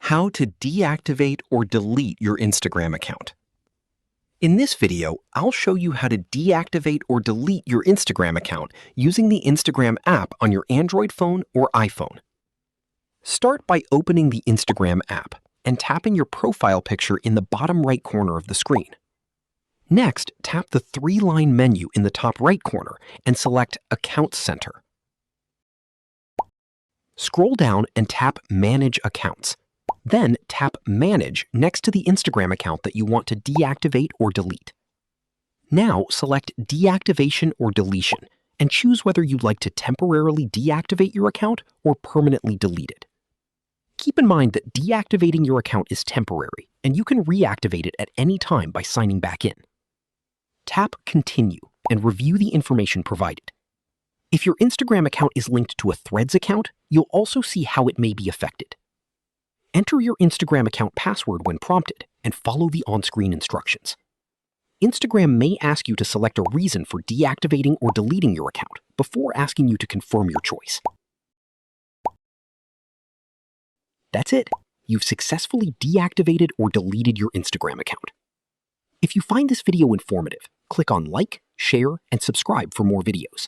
How to deactivate or delete your Instagram account. In this video, I'll show you how to deactivate or delete your Instagram account using the Instagram app on your Android phone or iPhone. Start by opening the Instagram app and tapping your profile picture in the bottom right corner of the screen. Next, tap the three-line menu in the top right corner and select Account Center. Scroll down and tap Manage Accounts. Then tap Manage next to the Instagram account that you want to deactivate or delete. Now select Deactivation or Deletion and choose whether you'd like to temporarily deactivate your account or permanently delete it. Keep in mind that deactivating your account is temporary and you can reactivate it at any time by signing back in. Tap Continue and review the information provided. If your Instagram account is linked to a Threads account, you'll also see how it may be affected. Enter your Instagram account password when prompted and follow the on-screen instructions. Instagram may ask you to select a reason for deactivating or deleting your account before asking you to confirm your choice. That's it. You've successfully deactivated or deleted your Instagram account. If you find this video informative, click on like, share, and subscribe for more videos.